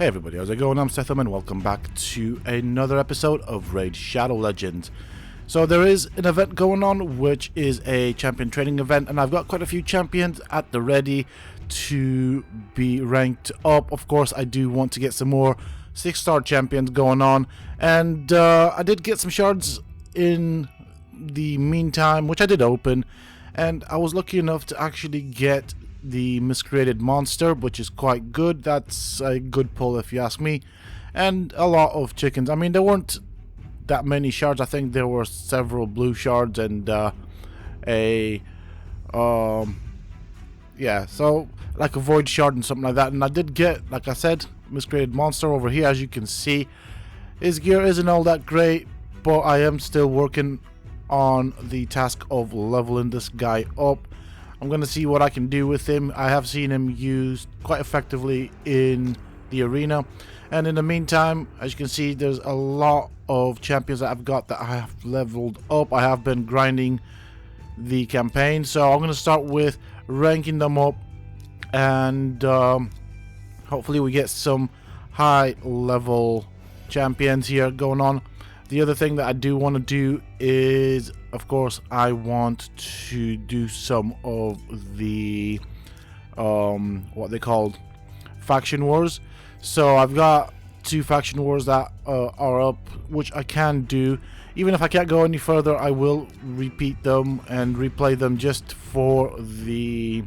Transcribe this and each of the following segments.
Hey everybody, how's it going? I'm Sethum and welcome back to another episode of Raid Shadow Legends. So there is an event going on, which is a champion training event, and I've got quite a few champions at the ready to be ranked up. Of course, I do want to get some more 6-star champions going on, and I did get some shards in the meantime, which I did open, and I was lucky enough to actually get the miscreated monster, which is quite good. That's a good pull if you ask me. And a lot of chickens. I mean, there weren't that many shards. I think there were several blue shards and yeah, so like a void shard and something like that. And I did get, like I said, miscreated monster over here. As you can see, his gear isn't all that great, but I am still working on the task of leveling this guy up. I'm going to see what I can do with him. I have seen him used quite effectively in the arena. And in the meantime, as you can see, there's a lot of champions that I've got that I have leveled up. I have been grinding the campaign. So I'm going to start with ranking them up. And hopefully we get some high level champions here going on. The other thing that I do want to do is, of course, I want to do some of the what they called faction wars. So I've got 2 faction wars that are up, which I can do. Even if I can't go any further, I will repeat them and replay them just for the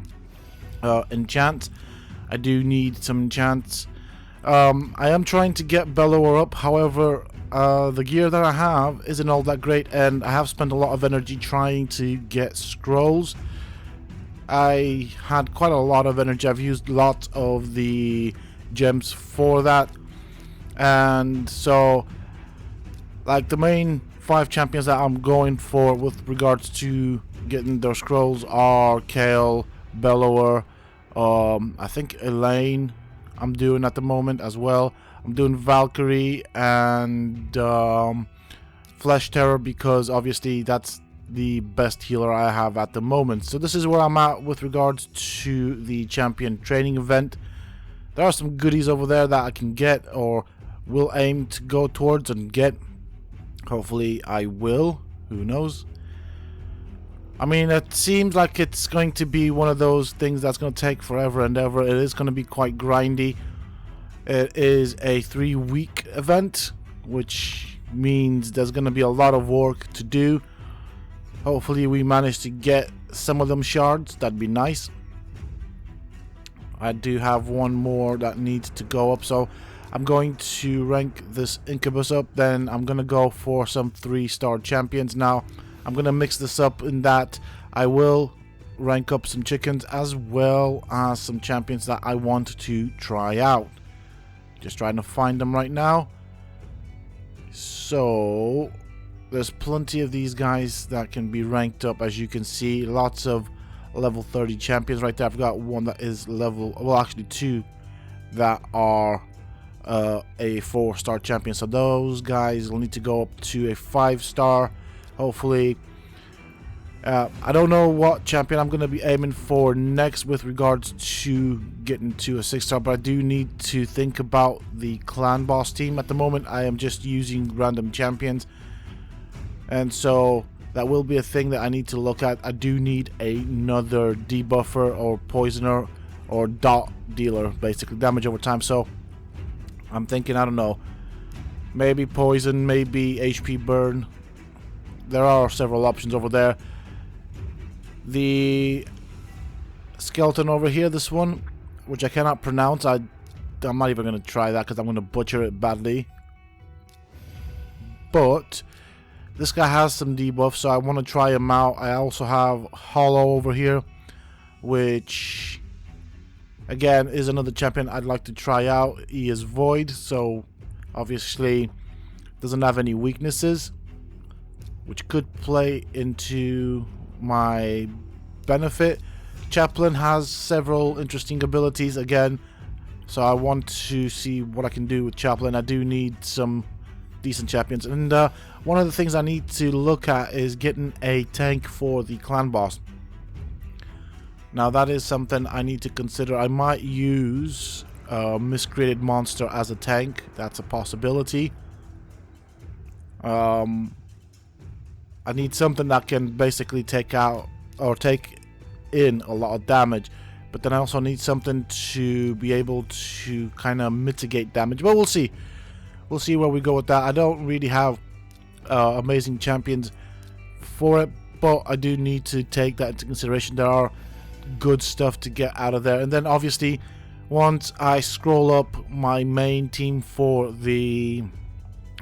enchant. I do need some enchants. I am trying to get Bellower up, however, the gear that I have isn't all that great, and I have spent a lot of energy trying to get scrolls. I had quite a lot of energy. I've used lots of the gems for that, and so like the main 5 champions that I'm going for with regards to getting their scrolls are Kale, Bellower, I think Elaine I'm doing at the moment as well. I'm doing Valkyrie and Flesh Terror because obviously that's the best healer I have at the moment. So this is where I'm at with regards to the champion training event. There are some goodies over there that I can get or will aim to go towards and get. Hopefully I will. Who knows? I mean, it seems like it's going to be one of those things that's going to take forever and ever. It is going to be quite grindy. It is a 3-week event, which means there's going to be a lot of work to do. Hopefully we manage to get some of them shards. That'd be nice. I do have one more that needs to go up, so I'm going to rank this Incubus up. Then I'm going to go for some 3-star champions. Now I'm going to mix this up in that I will rank up some chickens as well as some champions that I want to try out. Just trying to find them right now. So there's plenty of these guys that can be ranked up. As you can see, lots of level 30 champions right there. I've got one that is level, well actually 2 that are a 4-star champion. So those guys will need to go up to a 5-star. Hopefully. I don't know what champion I'm going to be aiming for next with regards to getting to a 6-star, but I do need to think about the clan boss team. At the moment I am just using random champions, and so that will be a thing that I need to look at. I do need another debuffer or poisoner or dot dealer, basically damage over time. So I'm thinking, I don't know, maybe poison, maybe HP burn. There are several options over there. The skeleton over here, this one, which I cannot pronounce, I'm not even going to try that because I'm going to butcher it badly. But this guy has some debuffs, so I want to try him out. I also have Hollow over here, which again is another champion I'd like to try out. He is void, so obviously doesn't have any weaknesses, which could play into my benefit. Chaplain has several interesting abilities again, so I want to see what I can do with Chaplain. I do need some decent champions, and one of the things I need to look at is getting a tank for the clan boss. Now that is something I need to consider. I might use miscreated monster as a tank. That's a possibility. I need something that can basically take out or take in a lot of damage, but then I also need something to be able to kind of mitigate damage. But we'll see. We'll see where we go with that. I don't really have amazing champions for it, but I do need to take that into consideration. There are good stuff to get out of there, and then obviously once I scroll up my main team for the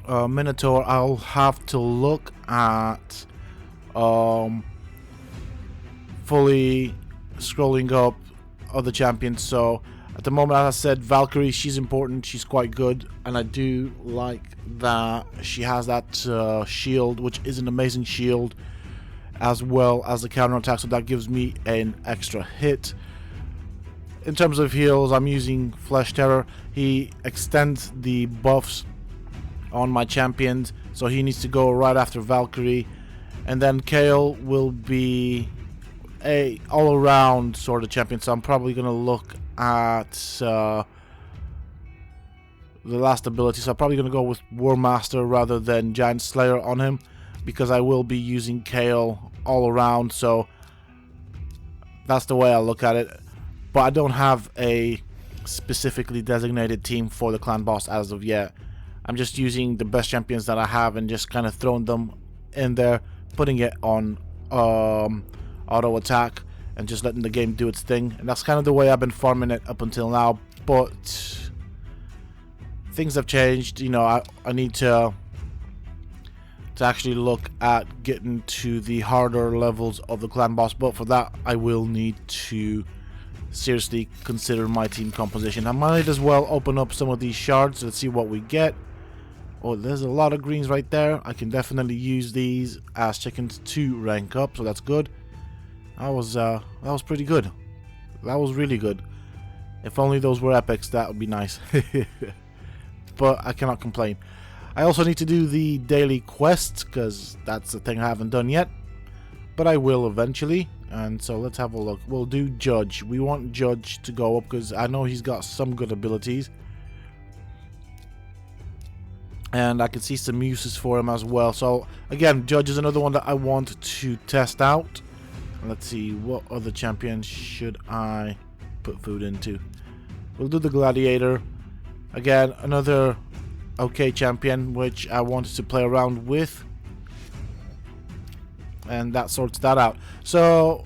Minotaur, I'll have to look at fully scrolling up other champions. So at the moment, as I said, Valkyrie, she's important, she's quite good, and I do like that she has that shield, which is an amazing shield, as well as the counter attack, so that gives me an extra hit. In terms of heals, I'm using Flesh Terror. He extends the buffs on my champions, so he needs to go right after Valkyrie. And then Kale will be a all-around sort of champion, so I'm probably going to look at the last ability. So I'm probably going to go with War Master rather than Giant Slayer on him, because I will be using Kale all around, so that's the way I look at it. But I don't have a specifically designated team for the clan boss as of yet. I'm just using the best champions that I have and just kind of throwing them in there, putting it on auto attack and just letting the game do its thing. And that's kind of the way I've been farming it up until now. But things have changed. You know, I need to actually look at getting to the harder levels of the clan boss. But for that, I will need to seriously consider my team composition. I might as well open up some of these shards. Let's see what we get. Oh, there's a lot of greens right there. I can definitely use these as chickens to rank up, so that's good. That was pretty good. That was really good. If only those were epics, that would be nice. But I cannot complain. I also need to do the daily quests, because that's the thing I haven't done yet. But I will eventually. And so let's have a look. We'll do Judge. We want Judge to go up because I know he's got some good abilities. And I can see some uses for him as well. So again, Judge is another one that I want to test out. Let's see, what other champions should I put food into? We'll do the Gladiator. Again, another okay champion which I wanted to play around with. And that sorts that out. So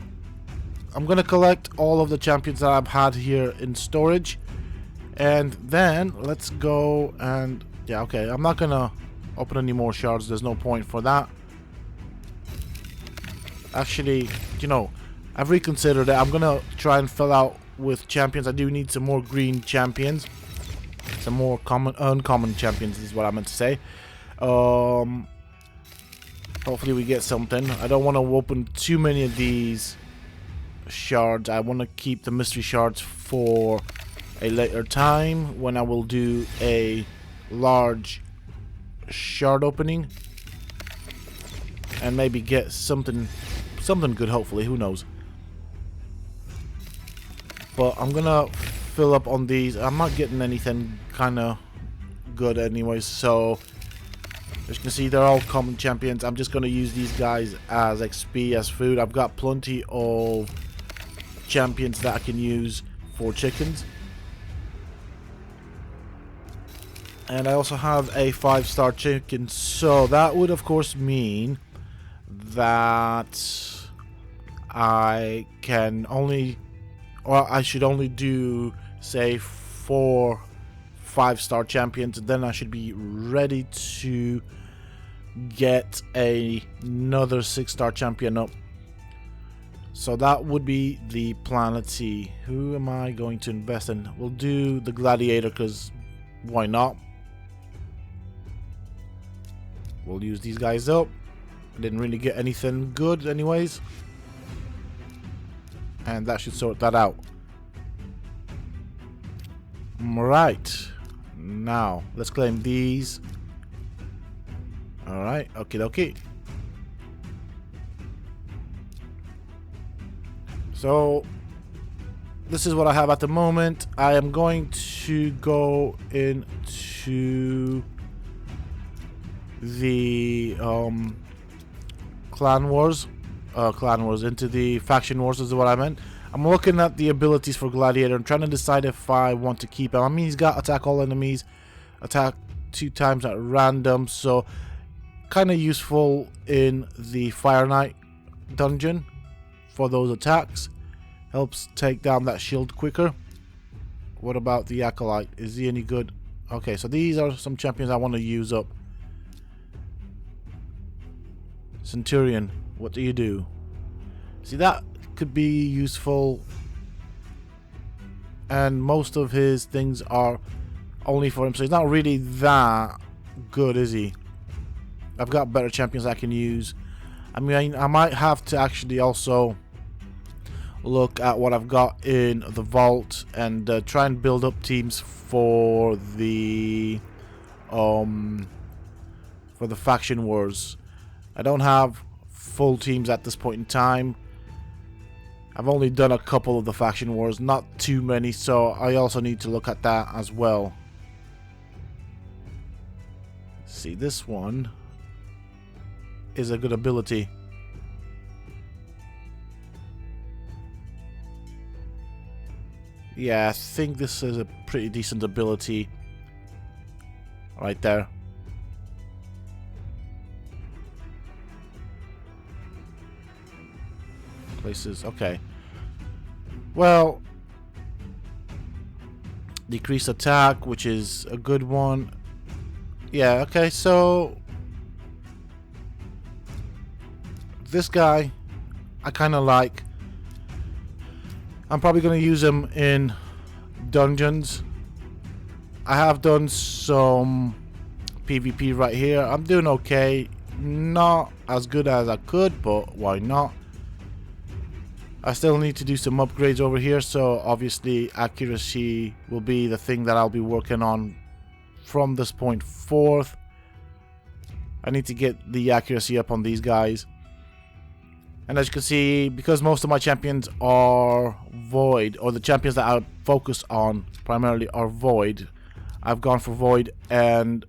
I'm going to collect all of the champions that I've had here in storage. And then let's go and... yeah, okay, I'm not going to open any more shards. There's no point for that. Actually, you know, I've reconsidered it. I'm going to try and fill out with champions. I do need some more green champions. Some more uncommon champions is what I meant to say. Hopefully we get something. I don't want to open too many of these shards. I want to keep the mystery shards for a later time when I will do a large shard opening and maybe get something good, hopefully. Who knows? But I'm gonna fill up on these. I'm not getting anything kind of good anyways, so as you can see, they're all common champions. I'm just going to use these guys as XP, as food. I've got plenty of champions that I can use for chickens. And I also have a 5-star chicken. So that would, of course, mean that I can only... or I should only do, say, 4 5-star champions. Then I should be ready to get another 6-star champion up. So that would be the plan. Let's see, who am I going to invest in? We'll do the Gladiator because why not? We'll use these guys up. I didn't really get anything good anyways, and that should sort that out. Right, now let's claim these. Alright, okie dokie. So this is what I have at the moment. I am going to go into the clan wars, into the faction wars is what I meant. I'm looking at the abilities for Gladiator and trying to decide if I want to keep him. I mean, he's got attack all enemies, attack 2 times at random, so kind of useful in the Fire Knight dungeon for those attacks. Helps take down that shield quicker. What about the Acolyte? Is he any good? Okay, so these are some champions I want to use up. Centurion, what do you do? See, that could be useful, and most of his things are only for him, so he's not really that good, is he? I've got better champions I can use. I mean, I might have to actually also look at what I've got in the vault and try and build up teams for the faction wars. I don't have full teams at this point in time. I've only done a couple of the faction wars, not too many, so I also need to look at that as well. See, this one is a good ability. Yeah, I think this is a pretty decent ability right there. Places, okay. Well, decrease attack, which is a good one. Yeah, okay, so this guy I kind of like. I'm probably going to use him in dungeons. I have done some PvP right here. I'm doing okay. Not as good as I could, but why not? I still need to do some upgrades over here, so obviously accuracy will be the thing that I'll be working on from this point forth. I need to get the accuracy up on these guys. And as you can see, because most of my champions are void, or the champions that I focus on primarily are void, I've gone for void and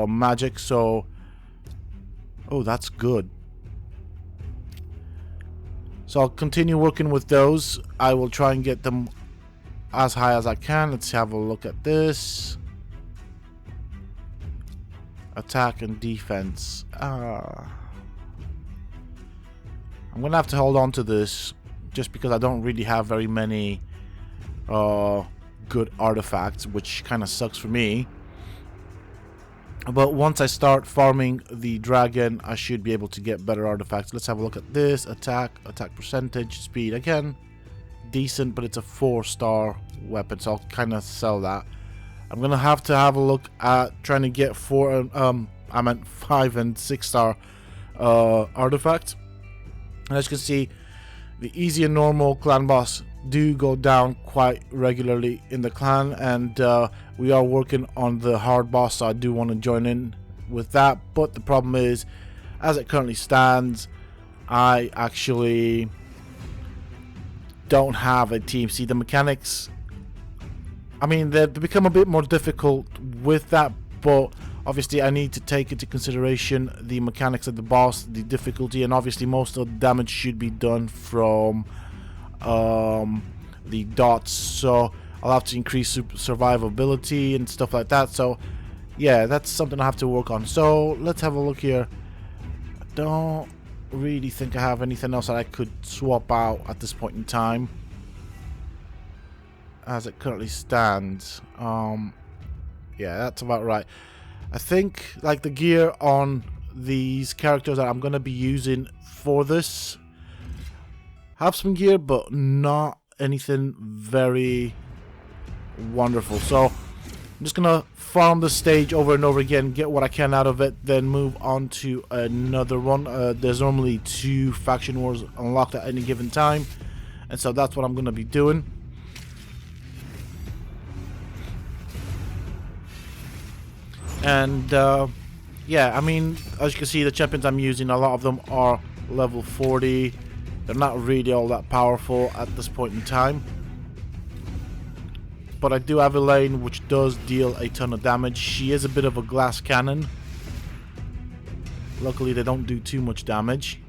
magic, so... Oh, that's good. So I'll continue working with those. I will try and get them as high as I can. Let's have a look at this. Attack and defense. I'm gonna have to hold on to this just because I don't really have very many good artifacts, which kind of sucks for me. But once I start farming the dragon, I should be able to get better artifacts. Let's have a look at this. Attack percentage, speed. Again, decent, but it's a 4-star weapon, so I'll kind of sell that. I'm gonna have to have a look at trying to get 5 and 6-star artifacts. And as you can see, the easy and normal clan boss do go down quite regularly in the clan, and we are working on the hard boss, so I do want to join in with that. But the problem is, as it currently stands, I actually don't have a team. See, the mechanics, I mean, they become a bit more difficult with that, but obviously I need to take into consideration the mechanics of the boss, the difficulty, and obviously most of the damage should be done from the dots, so I'll have to increase survivability and stuff like that. So yeah, that's something I have to work on. So let's have a look here. I don't really think I have anything else that I could swap out at this point in time as it currently stands. Yeah, that's about right. I think like the gear on these characters that I'm going to be using for this have some gear, but not anything very wonderful. So I'm just gonna farm the stage over and over again, get what I can out of it, then move on to another one. There's normally 2 faction wars unlocked at any given time, and so that's what I'm gonna be doing. And yeah, I mean, as you can see, the champions I'm using, a lot of them are level 40. They're not really all that powerful at this point in time. but I do have Elaine, which does deal a ton of damage. She is a bit of a glass cannon. Luckily, they don't do too much damage.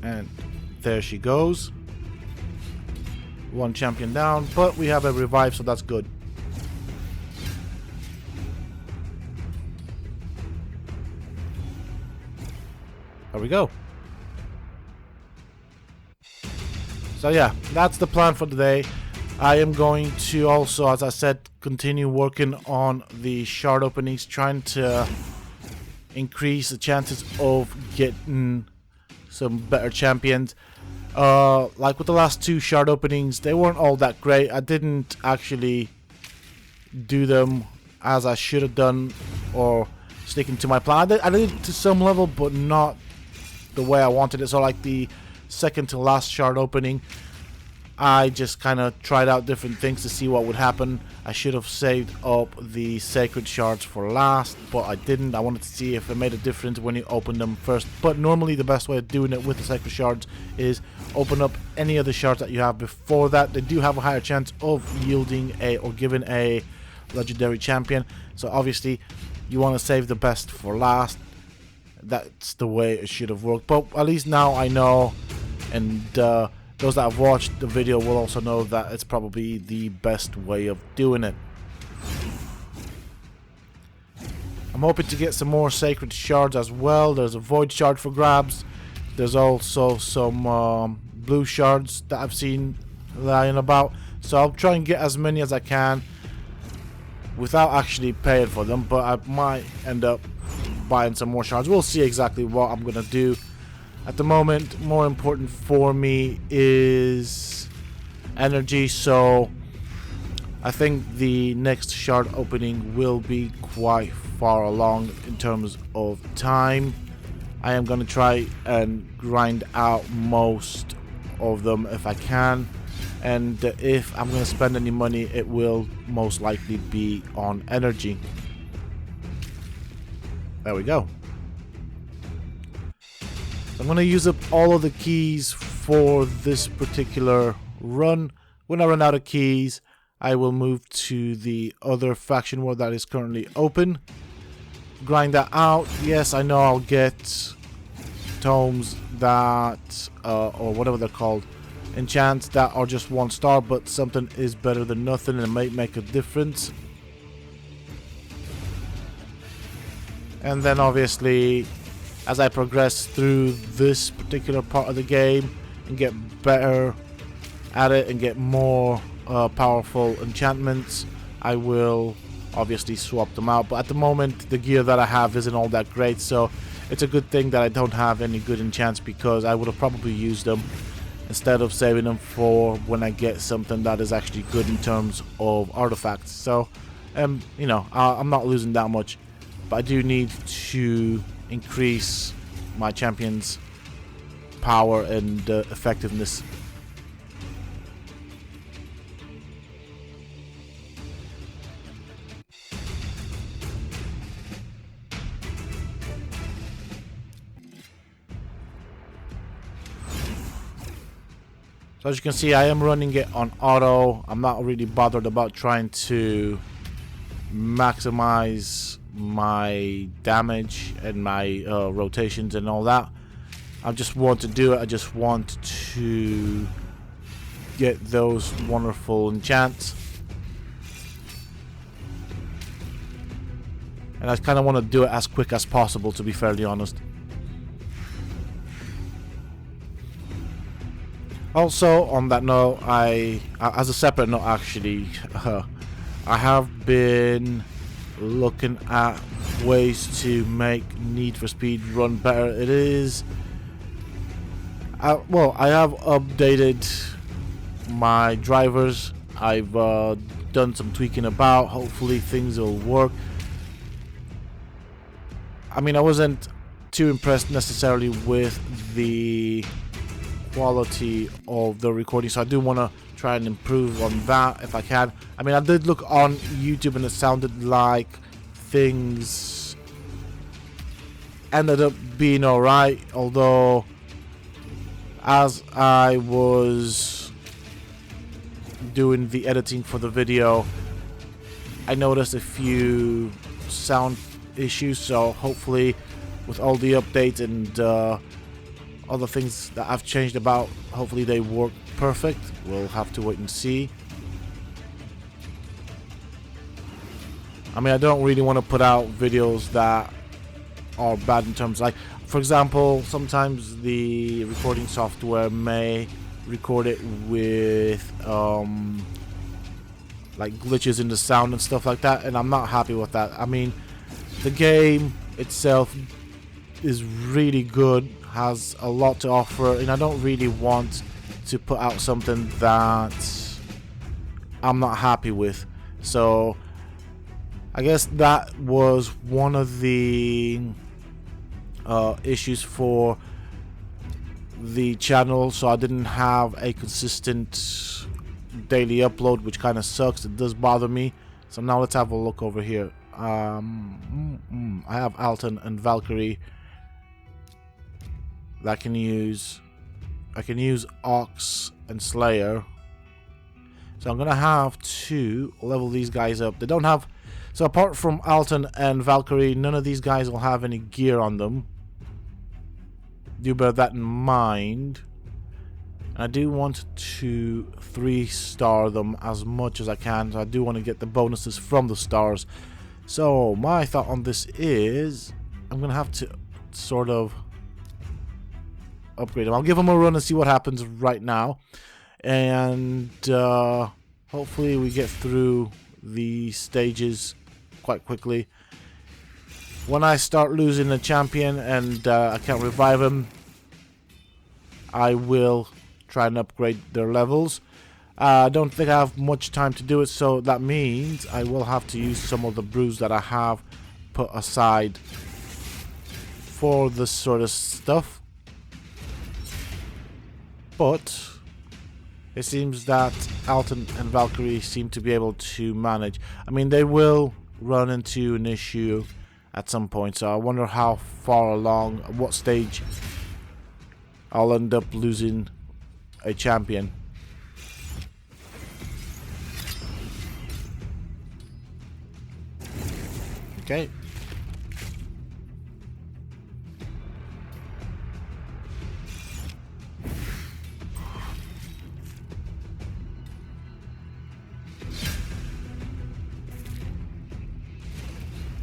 And there she goes. One champion down, but we have a revive, so that's good. There we go. So yeah, that's the plan for today. I am going to also, as I said, continue working on the shard openings, trying to increase the chances of getting some better champions. Like with the last two shard openings, they weren't all that great. I didn't actually do them as I should have done, or sticking to my plan. I did it to some level, but not the way I wanted it. So like the second to last shard opening, I just kind of tried out different things to see what would happen. I should have saved up the sacred shards for last, but I didn't. I wanted to see if it made a difference when you open them first. But normally the best way of doing it with the sacred shards is open up any of the shards that you have before that. They do have a higher chance of yielding a or giving a legendary champion. So obviously you want to save the best for last. That's the way it should have worked. But at least now I know, and those that have watched the video will also know that it's probably the best way of doing it. I'm hoping to get some more sacred shards as well. There's a void shard for grabs. There's also some blue shards that I've seen lying about. So I'll try and get as many as I can without actually paying for them. But I might end up buying some more shards. We'll see exactly what I'm going to do. At the moment, more important for me is energy, so I think the next shard opening will be quite far along in terms of time. I am going to try and grind out most of them if I can, and if I'm going to spend any money, it will most likely be on energy. There we go. I'm going to use up all of the keys for this particular run. When I run out of keys, I will move to the other faction world that is currently open. Grind that out. Yes, I know I'll get tomes that, or whatever they're called, enchants that are just 1 star, but something is better than nothing and it might make a difference. And then obviously, as I progress through this particular part of the game and get better at it and get more powerful enchantments, I will obviously swap them out. But at the moment, the gear that I have isn't all that great, so it's a good thing that I don't have any good enchants, because I would have probably used them instead of saving them for when I get something that is actually good in terms of artifacts. So, you know, I'm not losing that much, but I do need to increase my champion's power and effectiveness. So as you can see, I am running it on auto. I'm not really bothered about trying to maximize my damage and my rotations and all that. I just want to do it. I just want to get those wonderful enchants, and I kind of want to do it as quick as possible, to be fairly honest. Also, on that note, as a separate note actually, I have been looking at ways to make Need for Speed run better. It is well, I have updated my drivers. I've done some tweaking about. Hopefully things will work. I mean, I wasn't too impressed necessarily with the quality of the recording, so I do want to try and improve on that if I can. I mean, I did look on YouTube and it sounded like things ended up being alright, although as I was doing the editing for the video, I noticed a few sound issues, so hopefully with all the updates and other things that I've changed about, hopefully they work perfect. We'll have to wait and see. I mean, I don't really want to put out videos that are bad in terms, like, for example, sometimes the recording software may record it with like glitches in the sound and stuff like that, and I'm not happy with that. I mean, the game itself is really good, has a lot to offer, and I don't really want to put out something that I'm not happy with. So I guess that was one of the issues for the channel, so I didn't have a consistent daily upload, which kind of sucks. It does bother me. So now let's have a look over here. I have Alton and Valkyrie that I can use Ox and Slayer, so I'm gonna have to level these guys up. They don't have, so apart from Alton and Valkyrie, none of these guys will have any gear on them. Do bear that in mind. I do want to 3-star them as much as I can, so I do want to get the bonuses from the stars. So my thought on this is I'm gonna have to sort of upgrade them. I'll give them a run and see what happens right now, and hopefully we get through the stages quite quickly. When I start losing a champion and I can't revive him, I will try and upgrade their levels. I don't think I have much time to do it, so that means I will have to use some of the brews that I have put aside for this sort of stuff. But it seems that Alton and Valkyrie seem to be able to manage. I mean, they will run into an issue at some point, so I wonder how far along, at what stage I'll end up losing a champion. Okay.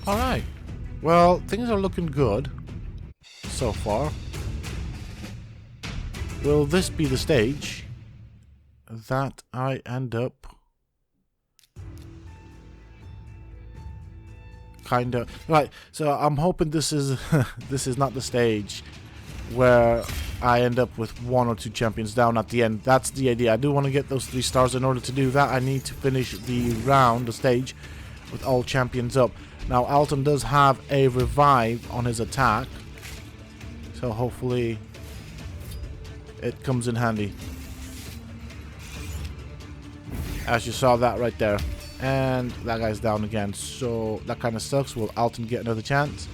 Alright. Well, things are looking good so far. Will this be the stage that I end up kinda right? So I'm hoping this is this is not the stage where I end up with 1 or 2 champions down at the end. That's the idea. I do want to get those 3 stars. In order to do that, I need to finish the round, the stage, with all champions up. Now, Alton does have a revive on his attack, so hopefully it comes in handy. As you saw that right there. And that guy's down again, so that kind of sucks. Will Alton get another chance?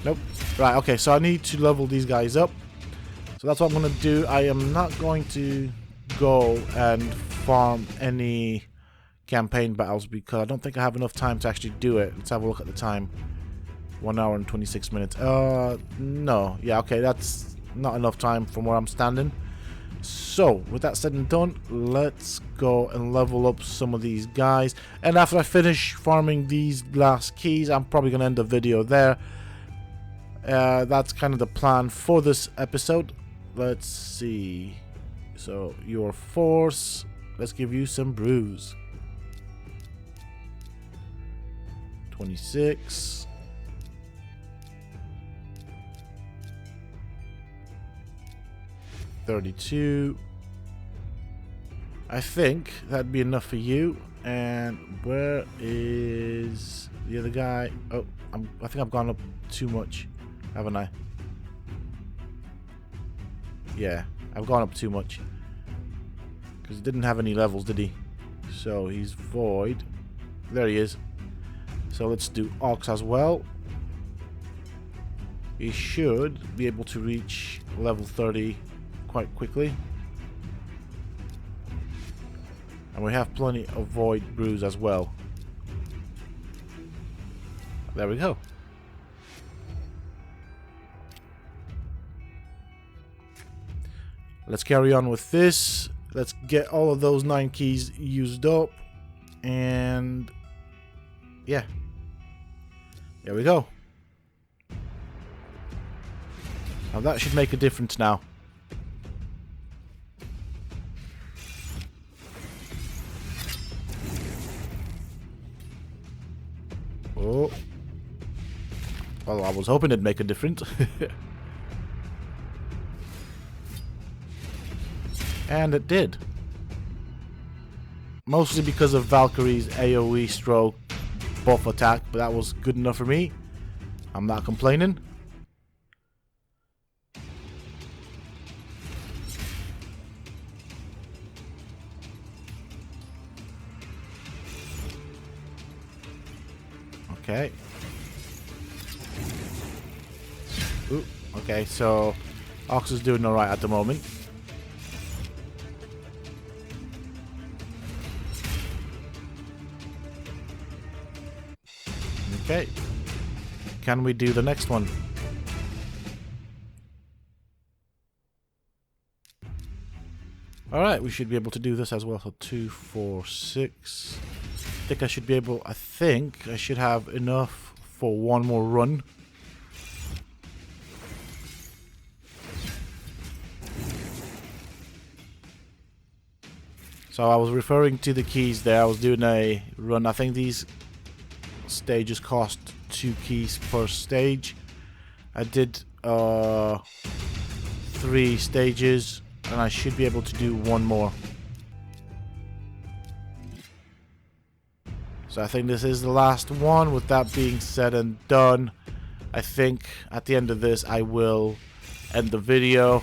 Nope. Right, okay, so I need to level these guys up. So that's what I'm going to do. I am not going to go and farm any campaign battles because I don't think I have enough time to actually do it. Let's have a look at the time. 1 hour and 26 minutes. No. Yeah, okay, that's not enough time from where I'm standing. So, with that said and done, let's go and level up some of these guys. And after I finish farming these last keys, I'm probably going to end the video there. That's kind of the plan for this episode. Let's see. So, your force. Let's give you some brews. 26. $32. I think that'd be enough for you. And where is the other guy? Oh, I think I've gone up too much, haven't I? Yeah, I've gone up too much. Because he didn't have any levels, did he? So he's void. There he is. So let's do Ox as well. He should be able to reach level 30 quite quickly. And we have plenty of void brews as well. There we go. Let's carry on with this. Let's get all of those 9 keys used up. And yeah. There we go. Now that should make a difference now. Oh. Well, I was hoping it'd make a difference. And it did. Mostly because of Valkyrie's AoE stroke buff attack, but that was good enough for me. I'm not complaining. Okay. Ooh, okay, so Ox is doing alright at the moment. Okay. Can we do the next one? Alright, we should be able to do this as well. So 2, 4, 6. I think I should have enough for one more run. So I was referring to the keys there. I was doing a run. I think these stages cost 2 keys per stage. I did 3 stages, and I should be able to do one more. So I think this is the last one. With that being said and done, I think at the end of this I will end the video.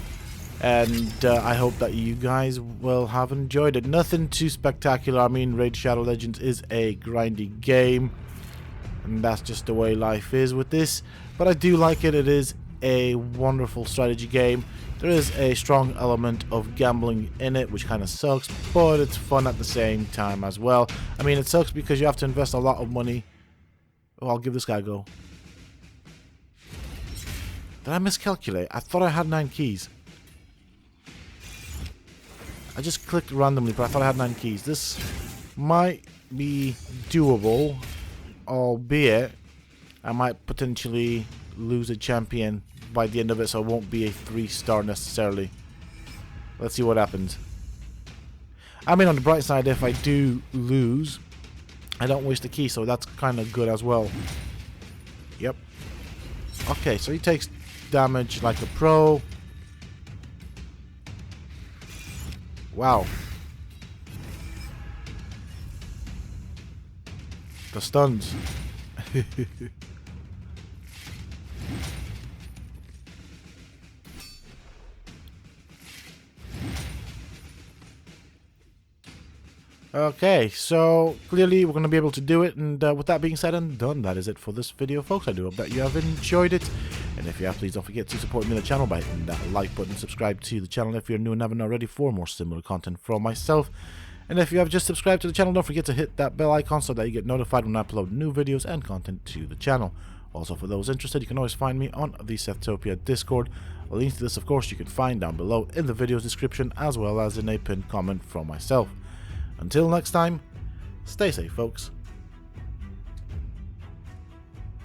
And I hope that you guys will have enjoyed it. Nothing too spectacular. I mean, Raid Shadow Legends is a grindy game, and that's just the way life is with this. But I do like it. It is a wonderful strategy game. There is a strong element of gambling in it, which kind of sucks, but it's fun at the same time as well. I mean, it sucks because you have to invest a lot of money. Oh, I'll give this guy a go. Did I miscalculate? I thought I had 9 keys. I just clicked randomly, but I thought I had 9 keys. This might be doable, albeit I might potentially lose a champion by the end of it, so it won't be a 3-star necessarily. Let's see what happens. I mean, on the bright side, if I do lose, I don't waste a key, so that's kind of good as well. Yep. Okay, so he takes damage like a pro. Wow. The stuns. Okay, so clearly we're going to be able to do it, and with that being said and done, that is it for this video, folks. I do hope that you have enjoyed it, and if you have, please don't forget to support me on the channel by hitting that like button, subscribe to the channel if you're new and haven't already for more similar content from myself, and if you have just subscribed to the channel, don't forget to hit that bell icon so that you get notified when I upload new videos and content to the channel. Also, for those interested, you can always find me on the Sethtopia Discord. A link to this, of course, you can find down below in the video's description, as well as in a pinned comment from myself. Until next time, stay safe, folks.